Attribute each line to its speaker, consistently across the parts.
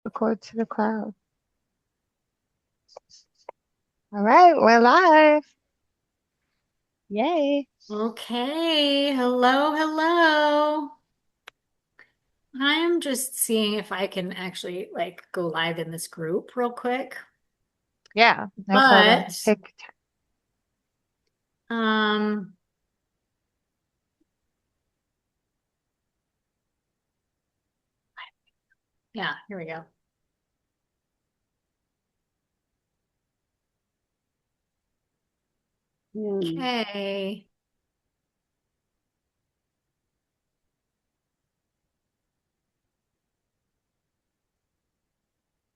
Speaker 1: Record to the cloud. All right, we're live. Yay.
Speaker 2: Okay, hello, hello. I'm just seeing if I can actually go live in this group real quick.
Speaker 1: Yeah, no problem.
Speaker 2: But
Speaker 1: Take
Speaker 2: um yeah, here we go.
Speaker 3: Hmm.
Speaker 2: Okay.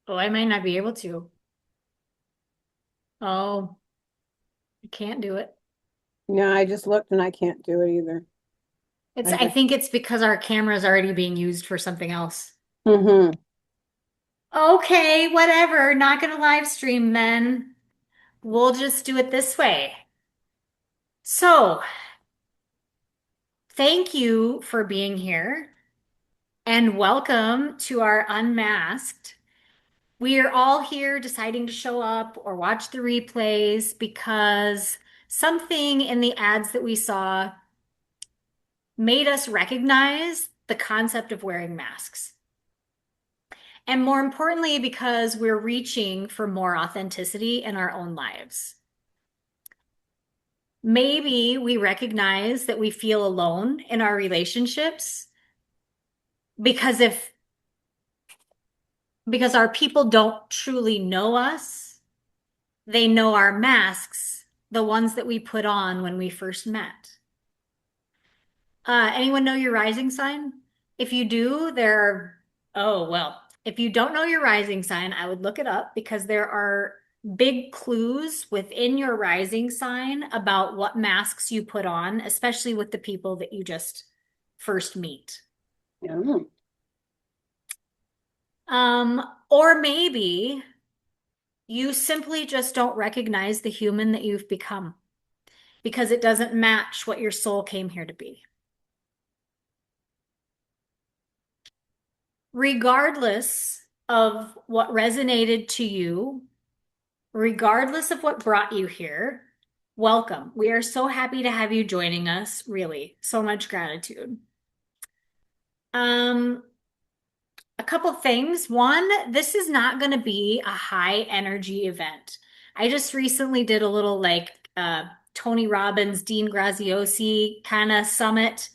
Speaker 2: Oh, I might not be able to. Oh, I can't do it.
Speaker 3: No, I just looked and I can't do it either. I
Speaker 2: I
Speaker 3: have.
Speaker 2: think it's because our camera is already being used for something else.
Speaker 3: Mm-hmm.
Speaker 2: Okay, whatever. Not gonna live stream then. We'll just do it this way. So, thank you for being here. And welcome to our Unmasked. We are all here deciding to show up or watch the replays because something in the ads that we saw made us recognize the concept of wearing masks. And more importantly, because we're reaching for more authenticity in our own lives. Maybe we recognize that we feel alone in our relationships because if because our people don't truly know us. They know our masks, the ones that we put on when we first met. Anyone know your rising sign? If you do, oh, well, if you don't know your rising sign, I would look it up because there are big clues within your rising sign about what masks you put on, especially with the people that you just first meet.
Speaker 3: Yeah.
Speaker 2: Or maybe you simply just don't recognize the human that you've become because it doesn't match what your soul came here to be. Regardless of what resonated to you, regardless of what brought you here, welcome. We are so happy to have you joining us, really. So much gratitude. Um, a couple things. One, this is not going to be a high energy event. I just recently did a little Tony Robbins, Dean Graziosi kind of summit.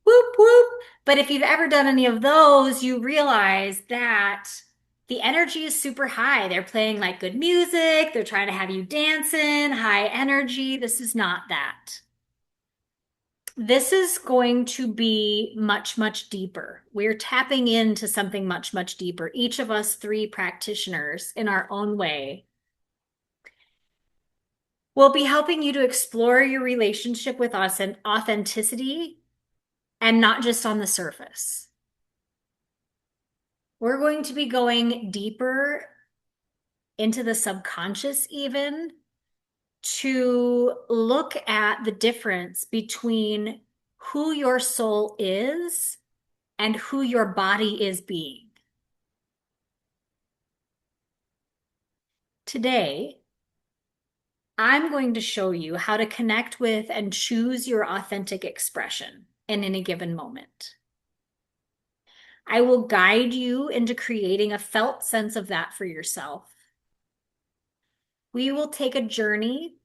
Speaker 2: Whoop, whoop. But if you've ever done any of those, you realize that the energy is super high. They're playing like good music, they're trying to have you dancing, high energy. This is not that. This is going to be much, much deeper. We're tapping into something much, much deeper. Each of us three practitioners in our own way will be helping you to explore your relationship with us and authenticity and not just on the surface. We're going to be going deeper into the subconscious, even to look at the difference between who your soul is and who your body is being. Today, I'm going to show you how to connect with and choose your authentic expression in any given moment. I will guide you into creating a felt sense of that for yourself. We will take a journey.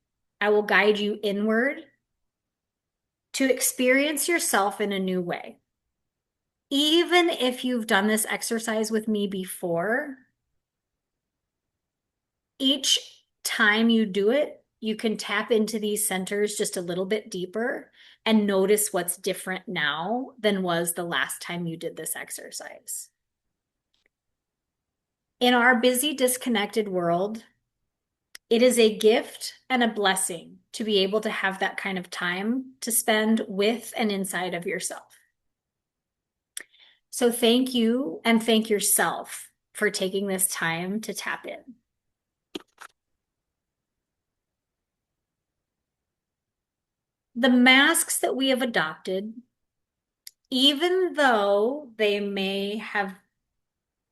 Speaker 2: I will guide you inward to experience yourself in a new way. Even if you've done this exercise with me before, each time you do it, you can tap into these centers just a little bit deeper and notice what's different now than was the last time you did this exercise. In our busy, disconnected world, it is a gift and a blessing to be able to have that kind of time to spend with and inside of yourself. So thank you and thank yourself for taking this time to tap in. The masks that we have adopted, even though they may have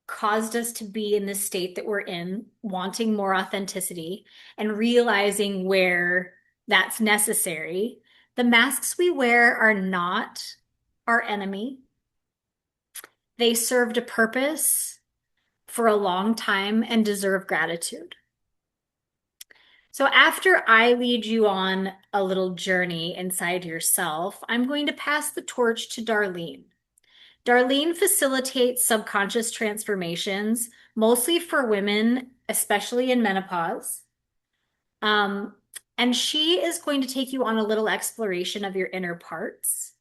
Speaker 2: caused us to be in the state that we're in, wanting more authenticity and realizing where that's necessary. The masks we wear are not our enemy. They served a purpose for a long time and deserve gratitude. So, after I lead you on a little journey inside yourself, I'm going to pass the torch to Darlene. Darlene facilitates subconscious transformations, mostly for women, especially in menopause. Um, and she is going to take you on a little exploration of your inner parts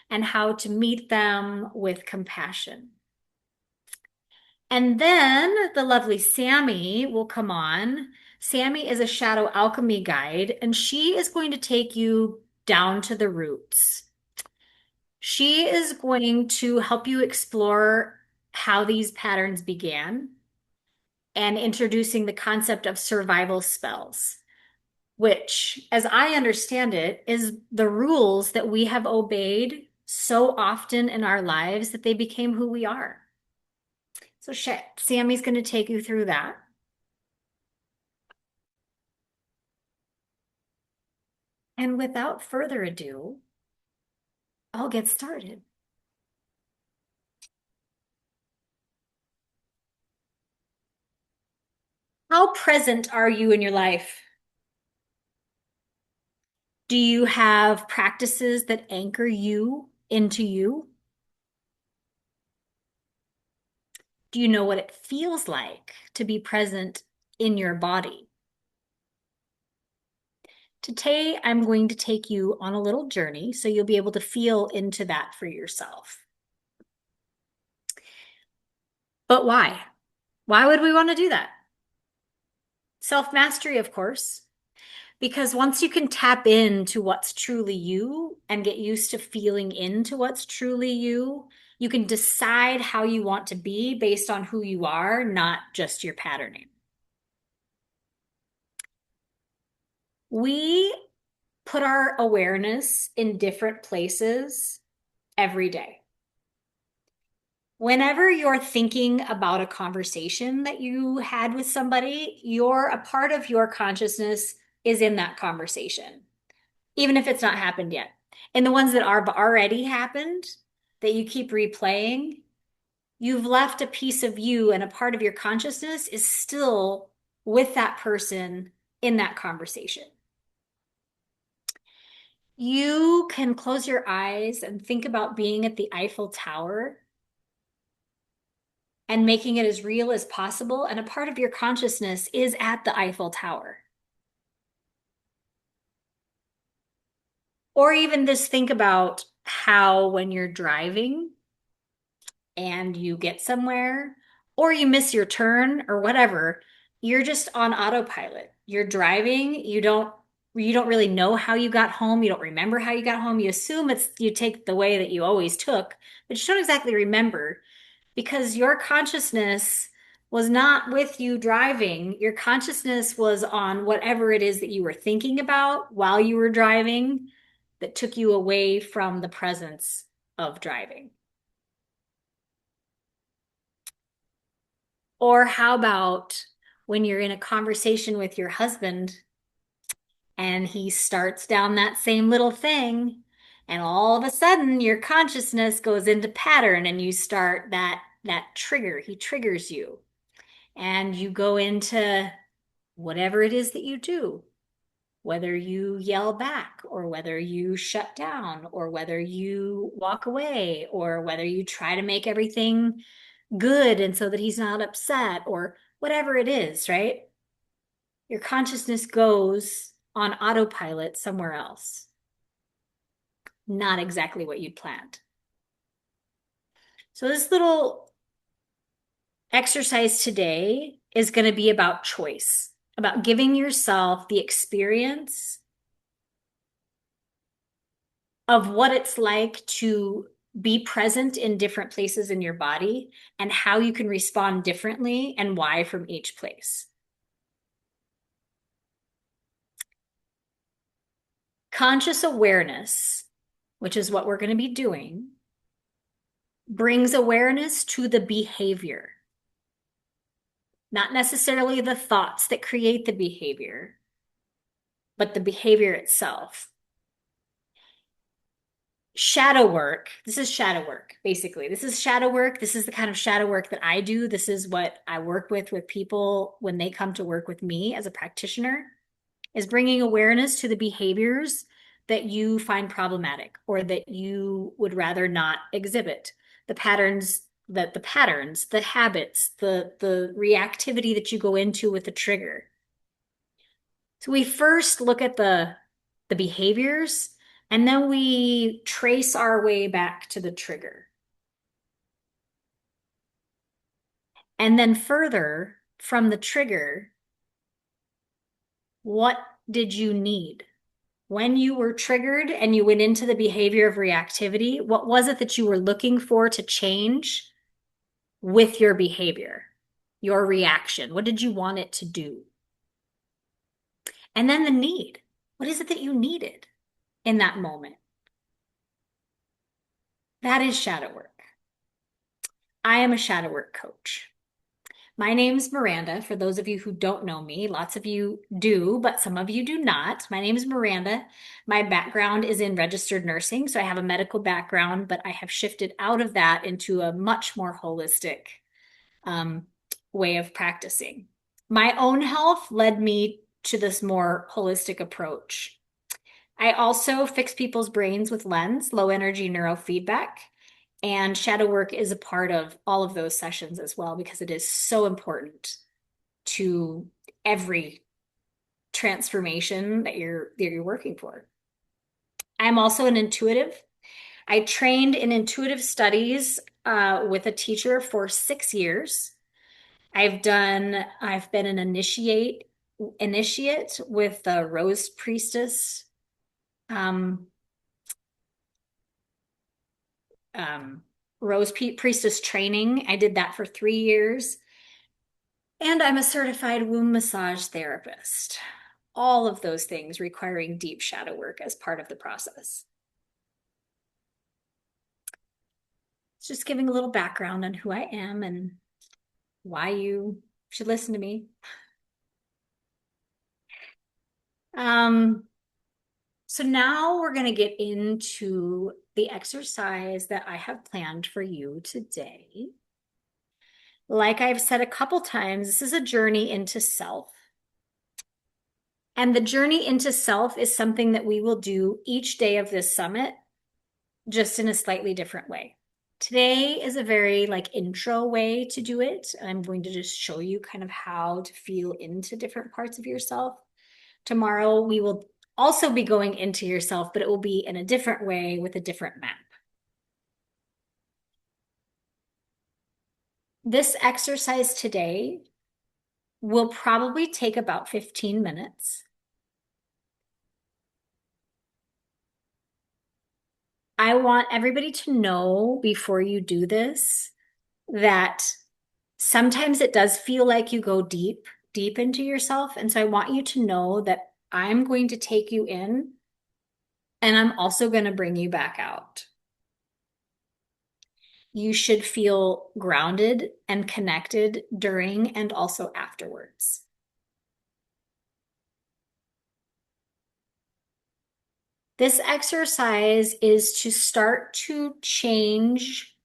Speaker 2: and how to meet them with compassion. And then the lovely Sammy will come on. Sammy is a shadow alchemy guide, and she is going to take you down to the roots. She is going to help you explore how these patterns began and introducing the concept of survival spells, which, as I understand it, is the rules that we have obeyed so often in our lives that they became who we are. So, Sammy's going to take you through that. And without further ado, I'll get started. How present are you in your life? Do you have practices that anchor you into you? Do you know what it feels like to be present in your body? Today, I'm going to take you on a little journey so you'll be able to feel into that for yourself. But why? Why would we want to do that? Self-mastery, of course. Because once you can tap into what's truly you and get used to feeling into what's truly you, you can decide how you want to be based on who you are, not just your patterning. We put our awareness in different places every day. Whenever you're thinking about a conversation that you had with somebody, a part of your consciousness is in that conversation, even if it's not happened yet. And the ones that are already happened that you keep replaying, you've left a piece of you and a part of your consciousness is still with that person in that conversation. You can close your eyes and think about being at the Eiffel Tower and making it as real as possible. And a part of your consciousness is at the Eiffel Tower. Or even just think about how when you're driving and you get somewhere or you miss your turn or whatever, you're just on autopilot. You're driving, you don't really know how you got home, you don't remember how you got home. You assume you take the way that you always took, but you don't exactly remember because your consciousness was not with you driving. Your consciousness was on whatever it is that you were thinking about while you were driving that took you away from the presence of driving. Or how about when you're in a conversation with your husband and he starts down that same little thing, and all of a sudden your consciousness goes into pattern and you start that trigger. He triggers you and you go into whatever it is that you do, whether you yell back or whether you shut down or whether you walk away or whether you try to make everything good and so that he's not upset or whatever it is, right? Your consciousness goes on autopilot somewhere else. Not exactly what you'd planned. So this little exercise today is going to be about choice, about giving yourself the experience of what it's like to be present in different places in your body and how you can respond differently and why from each place. Conscious awareness, which is what we're going to be doing, brings awareness to the behavior. not necessarily the thoughts that create the behavior, but the behavior itself. Shadow work. This is shadow work, basically. This is shadow work. This is the kind of shadow work that I do. This is what I work with people when they come to work with me as a practitioner, is bringing awareness to the behaviors that you find problematic or that you would rather not exhibit. The patterns, the habits, the reactivity that you go into with the trigger. So we first look at the behaviors, and then we trace our way back to the trigger. And then further from the trigger, what did you need? When you were triggered and you went into the behavior of reactivity, what was it that you were looking for to change with your behavior, your reaction? What did you want it to do? And then the need. What is it that you needed in that moment? That is shadow work. I am a shadow work coach. My name's Miranda. For those of you who don't know me, lots of you do, but some of you do not. My name is Miranda. My background is in registered nursing, so I have a medical background, but I have shifted out of that into a much more holistic way of practicing. My own health led me to this more holistic approach. I also fix people's brains with lens, low energy neurofeedback. And shadow work is a part of all of those sessions as well, because it is so important to every transformation that you're working for. I'm also an intuitive. I trained in intuitive studies with a teacher for 6 years. I've been an initiate with the Rose Priestess Priestess training. I did that for 3 years. And I'm a certified womb massage therapist. All of those things requiring deep shadow work as part of the process. It's just giving a little background on who I am and why you should listen to me. So now we're going to get into the exercise that I have planned for you today. Like I've said a couple times, this is a journey into self. And the journey into self is something that we will do each day of this summit, just in a slightly different way. Today is a very intro way to do it. I'm going to just show you kind of how to feel into different parts of yourself. Tomorrow, we will also be going into yourself, but it will be in a different way with a different map. This exercise today will probably take about 15 minutes. I want everybody to know before you do this that sometimes it does feel like you go deep into yourself. And so I want you to know that I'm going to take you in and I'm also going to bring you back out. You should feel grounded and connected during and also afterwards. This exercise is to start to change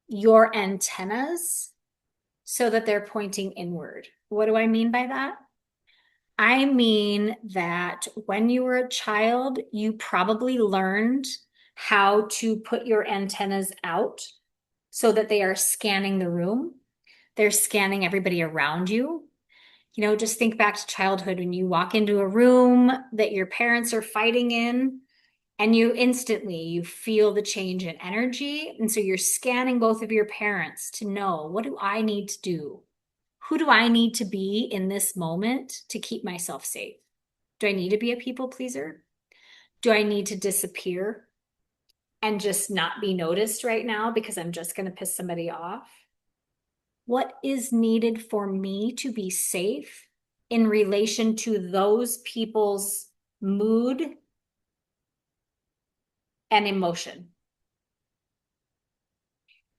Speaker 2: your antennas so that they're pointing inward. What do I mean by that? I mean that when you were a child, you probably learned how to put your antennas out so that they are scanning the room. They're scanning everybody around you. Just think back to childhood when you walk into a room that your parents are fighting in, and you feel the change in energy. And so you're scanning both of your parents to know, what do I need to do? Who do I need to be in this moment to keep myself safe? Do I need to be a people pleaser? Do I need to disappear and just not be noticed right now because I'm just going to piss somebody off? What is needed for me to be safe in relation to those people's mood and emotion?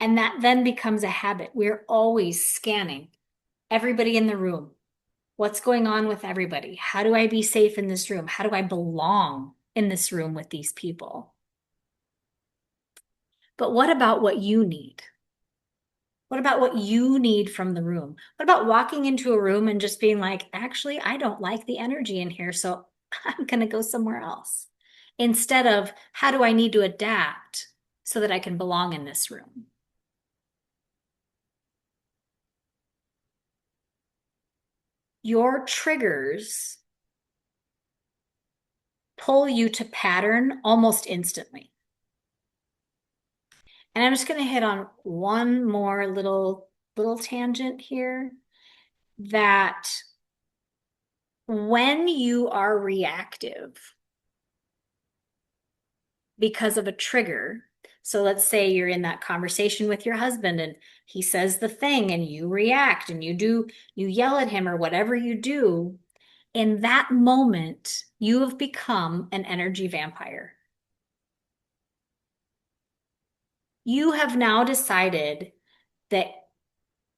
Speaker 2: And that then becomes a habit. We're always scanning. everybody in the room. What's going on with everybody? How do I be safe in this room? How do I belong in this room with these people? But what about what you need? What about what you need from the room? What about walking into a room and just being like, actually, I don't like the energy in here, so I'm going to go somewhere else. Instead of, how do I need to adapt so that I can belong in this room? Your triggers pull you to pattern almost instantly. And I'm just going to hit on one more little tangent here, that when you are reactive because of a trigger, so let's say you're in that conversation with your husband and he says the thing and you react and you yell at him or whatever you do, in that moment, you have become an energy vampire. You have now decided that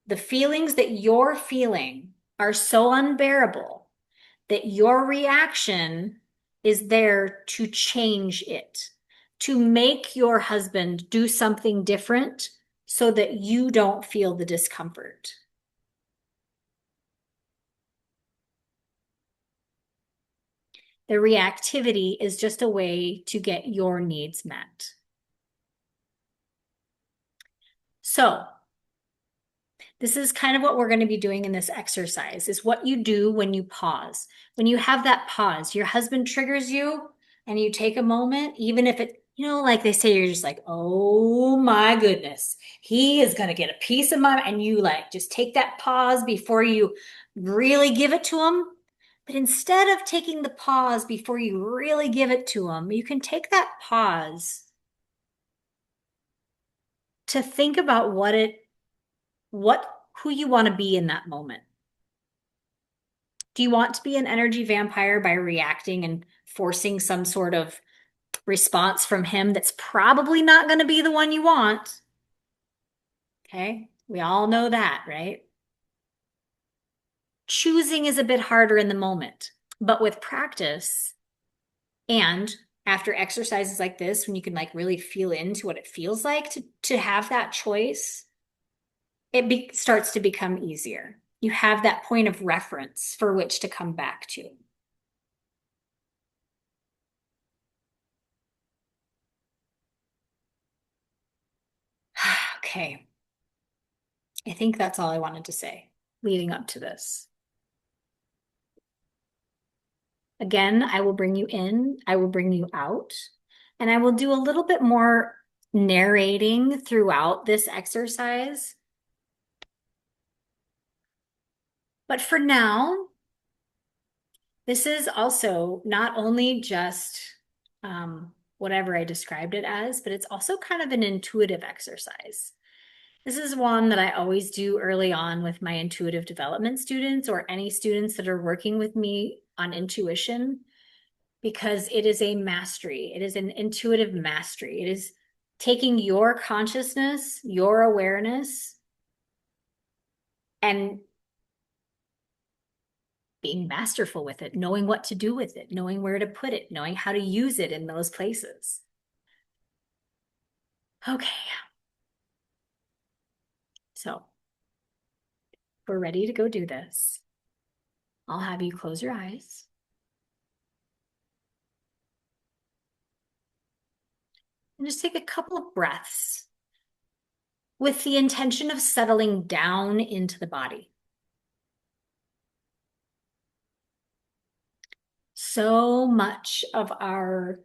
Speaker 2: the feelings that you're feeling are so unbearable that your reaction is there to change it, to make your husband do something different so that you don't feel the discomfort. The reactivity is just a way to get your needs met. So, this is kind of what we're going to be doing in this exercise, is what you do when you pause. When you have that pause, your husband triggers you and you take a moment, even if it, like they say, you're just like, oh my goodness, he is going to get a piece of my, and you like just take that pause before you really give it to him. But instead of taking the pause before you really give it to him, you can take that pause to think about who you want to be in that moment. Do you want to be an energy vampire by reacting and forcing some sort of response from him that's probably not going to be the one you want? Okay, we all know that, right? Choosing is a bit harder in the moment, but with practice and after exercises like this, when you can like really feel into what it feels like to have that choice, it starts to become easier. You have that point of reference for which to come back to. Okay. I think that's all I wanted to say leading up to this. Again, I will bring you in, I will bring you out, and I will do a little bit more narrating throughout this exercise. But for now, this is also not only just whatever I described it as, but it's also kind of an intuitive exercise. This is one that I always do early on with my intuitive development students or any students that are working with me on intuition, because it is a mastery. It is an intuitive mastery. It is taking your consciousness, your awareness, and being masterful with it, knowing what to do with it, knowing where to put it, knowing how to use it in those places. Okay. So we're ready to go do this. I'll have you close your eyes. And just take a couple of breaths with the intention of settling down into the body. So much of our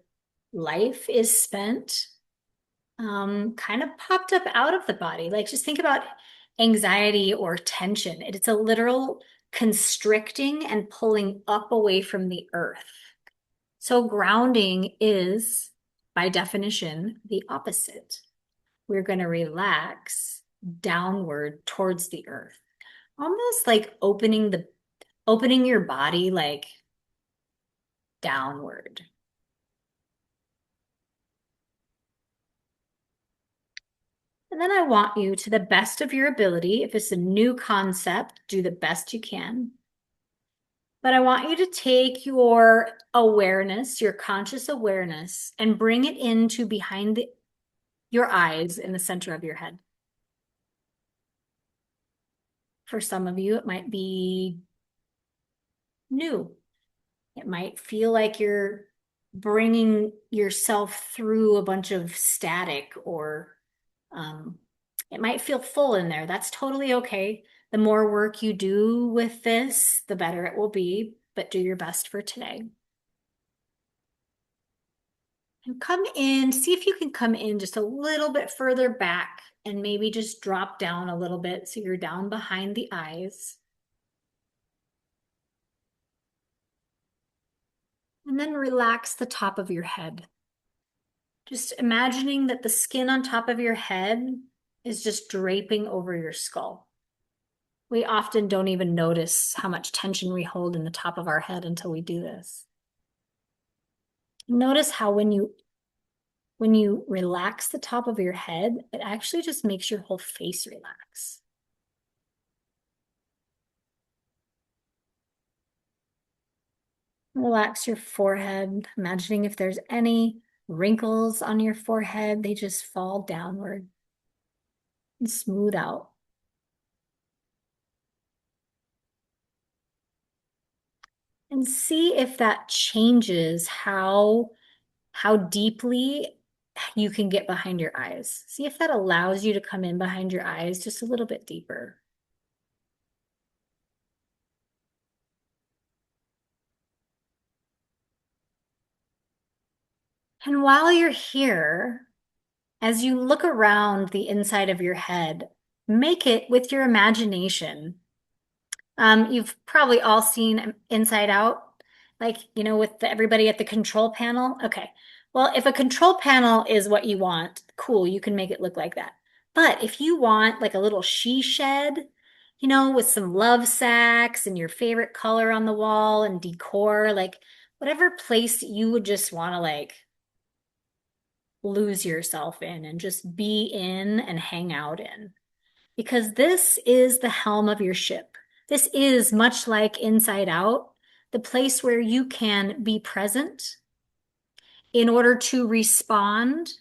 Speaker 2: life is spent kind of popped up out of the body. Like just think about anxiety or tension. It's a literal constricting and pulling up away from the earth. So grounding is, by definition, the opposite. We're going to relax downward towards the earth, almost like opening your body like downward. And then I want you, to the best of your ability, if it's a new concept, do the best you can. But I want you to take your awareness, your conscious awareness, and bring it into behind your eyes in the center of your head. For some of you, it might be new. It might feel like you're bringing yourself through a bunch of static, or it might feel full in there. That's totally okay. The more work you do with this, the better it will be, but do your best for today. And come in, see if you can come in just a little bit further back and maybe just drop down a little bit so you're down behind the eyes. And then relax the top of your head. Just imagining that the skin on top of your head is just draping over your skull. We often don't even notice how much tension we hold in the top of our head until we do this. Notice how when you relax the top of your head, it actually just makes your whole face relax. Relax your forehead, imagining if there's any wrinkles on your forehead, they just fall downward and smooth out. And see if that changes how deeply you can get behind your eyes. See if that allows you to come in behind your eyes just a little bit deeper. And while you're here, as you look around the inside of your head, make it with your imagination. You've probably all seen Inside Out, like, with everybody at the control panel. Okay. Well, if a control panel is what you want, cool, you can make it look like that. But if you want like a little she shed, with some love sacks and your favorite color on the wall and decor, like whatever place you would just want to like lose yourself in and just be in and hang out in. Because this is the helm of your ship. This is much like Inside Out, the place where you can be present in order to respond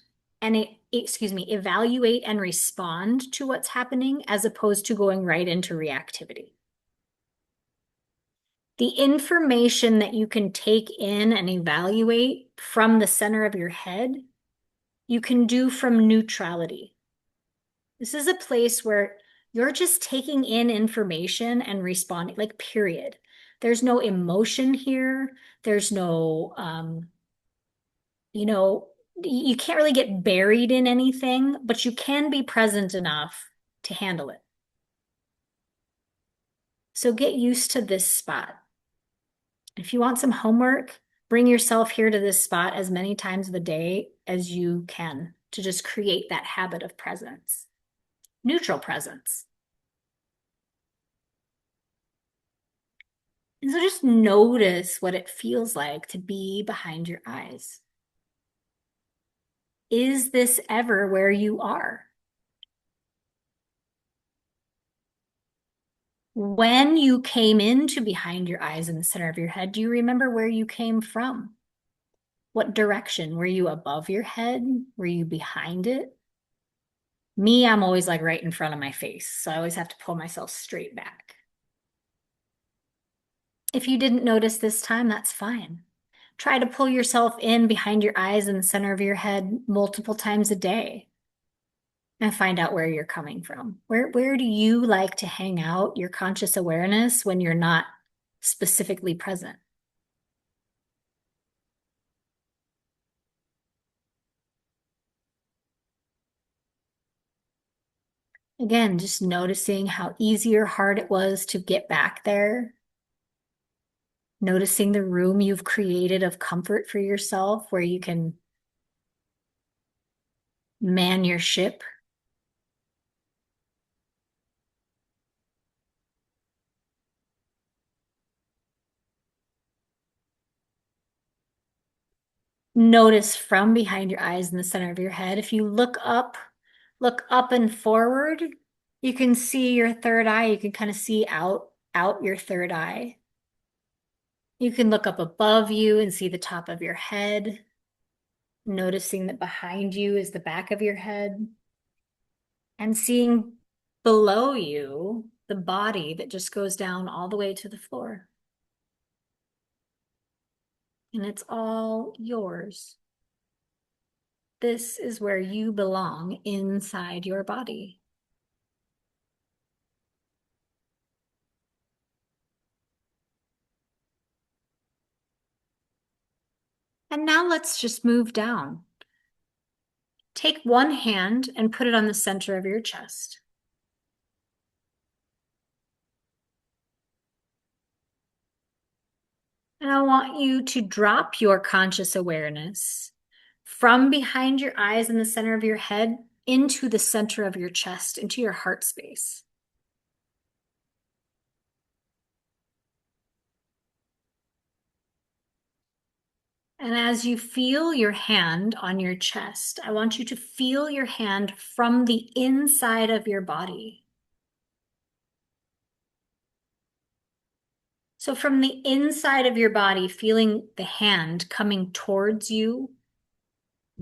Speaker 2: and, evaluate and respond to what's happening as opposed to going right into reactivity. The information that you can take in and evaluate from the center of your head, you can do from neutrality. This is a place where you're just taking in information and responding, like, period. There's no emotion here. There's no, you can't really get buried in anything, but you can be present enough to handle it. So get used to this spot. If you want some homework, bring yourself here to this spot as many times of the day as you can to just create that habit of presence, neutral presence. And so just notice what it feels like to be behind your eyes. Is this ever where you are? When you came into behind your eyes in the center of your head, do you remember where you came from? What direction? Were you above your head? Were you behind it? Me, I'm always like right in front of my face, so I always have to pull myself straight back. If you didn't notice this time, that's fine. Try to pull yourself in behind your eyes in the center of your head multiple times a day and find out where you're coming from. Where do you like to hang out your conscious awareness when you're not specifically present? Again, just noticing how easy or hard it was to get back there. Noticing the room you've created of comfort for yourself where you can man your ship. Notice from behind your eyes in the center of your head. If you look up Look up and forward. You can see your third eye. You can kind of see out your third eye. You can look up above you and see the top of your head, noticing that behind you is the back of your head, and seeing below you the body that just goes down all the way to the floor. And it's all yours. This is where you belong inside your body. And now let's just move down. Take one hand and put it on the center of your chest. And I want you to drop your conscious awareness from behind your eyes in the center of your head into the center of your chest, into your heart space. And as you feel your hand on your chest, I want you to feel your hand from the inside of your body. So from the inside of your body, feeling the hand coming towards you,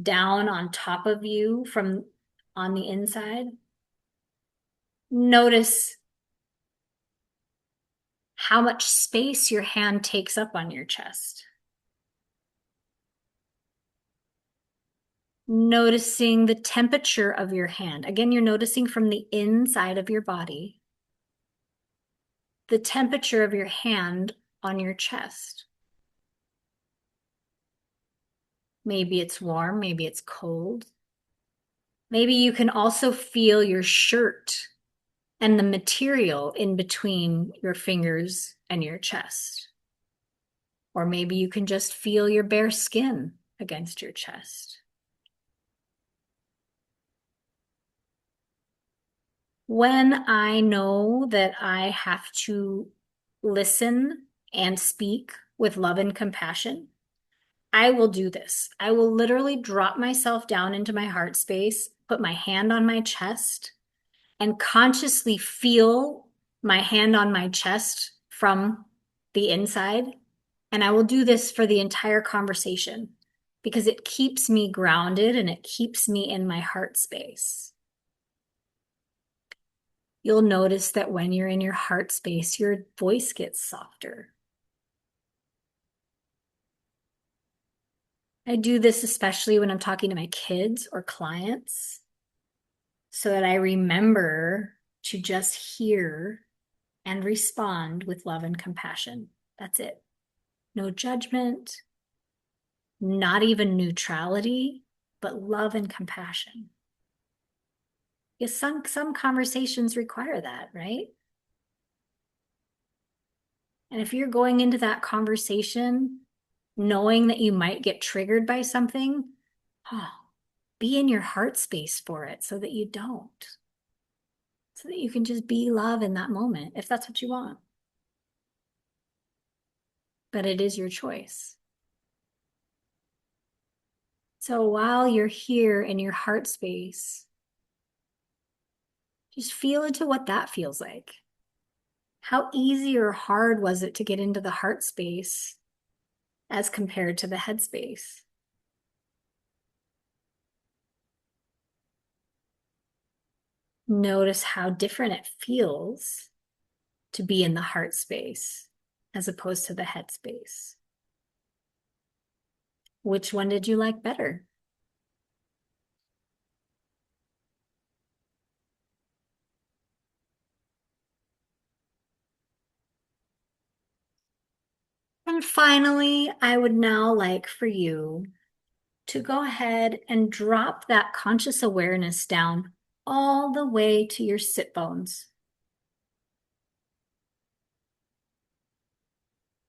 Speaker 2: down on top of you from on the inside. Notice how much space your hand takes up on your chest. Noticing the temperature of your hand. Again, you're noticing from the inside of your body the temperature of your hand on your chest. Maybe it's warm, maybe it's cold. Maybe you can also feel your shirt and the material in between your fingers and your chest. Or maybe you can just feel your bare skin against your chest. When I know that I have to listen and speak with love and compassion, I will do this. I will literally drop myself down into my heart space, put my hand on my chest, and consciously feel my hand on my chest from the inside. And I will do this for the entire conversation because it keeps me grounded and it keeps me in my heart space. You'll notice that when you're in your heart space, your voice gets softer. I do this especially when I'm talking to my kids or clients so that I remember to just hear and respond with love and compassion. That's it. No judgment, not even neutrality, but love and compassion. Because some conversations require that, right? And if you're going into that conversation knowing that you might get triggered by something, oh, be in your heart space for it so that you don't. So that you can just be love in that moment, if that's what you want. But it is your choice. So while you're here in your heart space, just feel into what that feels like. How easy or hard was it to get into the heart space as compared to the head space? Notice how different it feels to be in the heart space as opposed to the head space. Which one did you like better? And finally, I would now like for you to go ahead and drop that conscious awareness down all the way to your sit bones.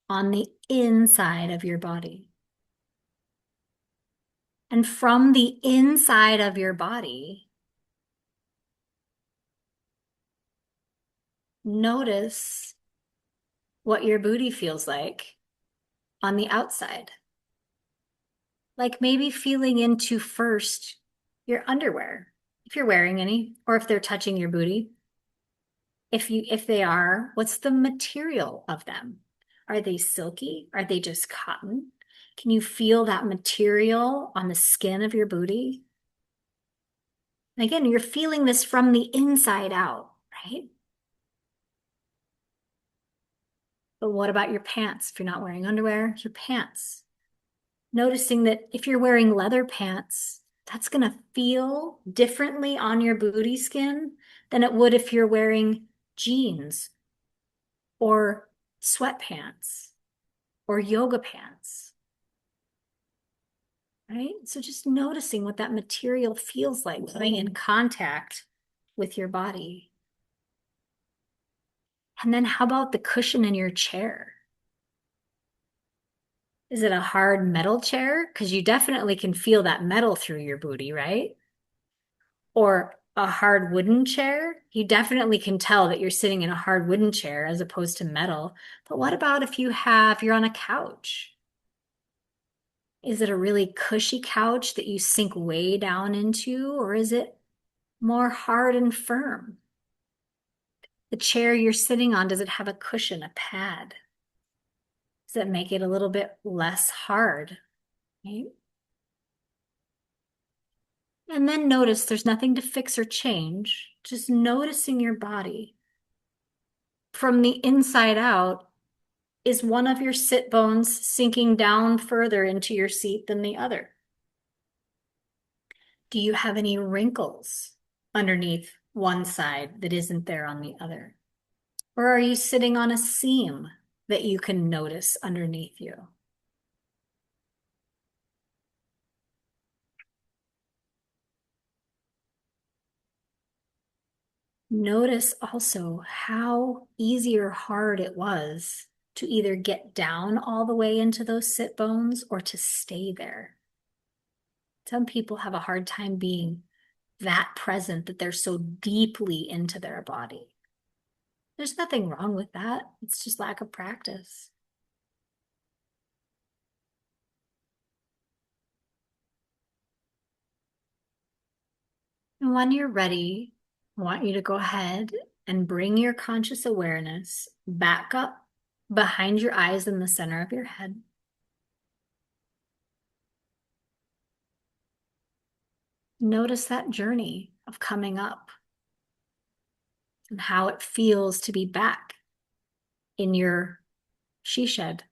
Speaker 2: On the inside of your body. And from the inside of your body, notice what your booty feels like on the outside. Like maybe feeling into first your underwear, if you're wearing any, or if they're touching your booty. If they are, what's the material of them? Are they silky? Are they just cotton? Can you feel that material on the skin of your booty? And again, you're feeling this from the inside out, right? But what about your pants? If you're not wearing underwear, your pants. Noticing that if you're wearing leather pants, that's going to feel differently on your booty skin than it would if you're wearing jeans or sweatpants or yoga pants, right? So just noticing what that material feels like coming in contact with your body. And then how about the cushion in your chair? Is it a hard metal chair? Because you definitely can feel that metal through your booty, right? Or a hard wooden chair? You definitely can tell that you're sitting in a hard wooden chair as opposed to metal. But what about if you're on a couch? Is it a really cushy couch that you sink way down into, or is it more hard and firm? The chair you're sitting on, does it have a cushion, a pad? Does that make it a little bit less hard? Right? And then notice there's nothing to fix or change, just noticing your body. From the inside out, is one of your sit bones sinking down further into your seat than the other? Do you have any wrinkles underneath one side that isn't there on the other? Or are you sitting on a seam that you can notice underneath you? Notice also how easy or hard it was to either get down all the way into those sit bones or to stay there. Some people have a hard time being that present that they're so deeply into their body. There's nothing wrong with that. It's just lack of practice. And when you're ready, I want you to go ahead and bring your conscious awareness back up behind your eyes in the center of your head. Notice that journey of coming up and how it feels to be back in your she shed.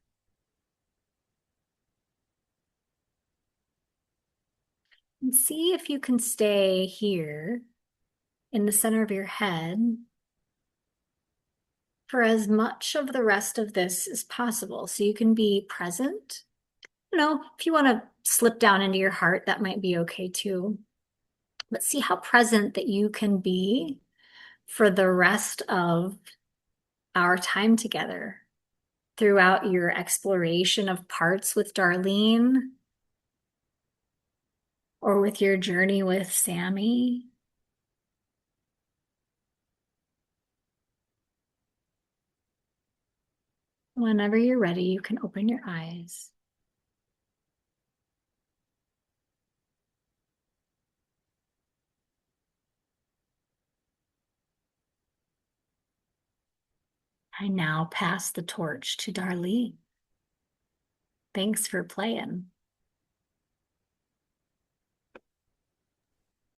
Speaker 2: And see if you can stay here in the center of your head for as much of the rest of this as possible. So you can be present. You know, if you want to slip down into your heart, that might be okay too. But see how present that you can be for the rest of our time together throughout your exploration of parts with Darlene or with your journey with Sammy. Whenever you're ready, you can open your eyes. I now pass the torch to Darlene. Thanks for playing.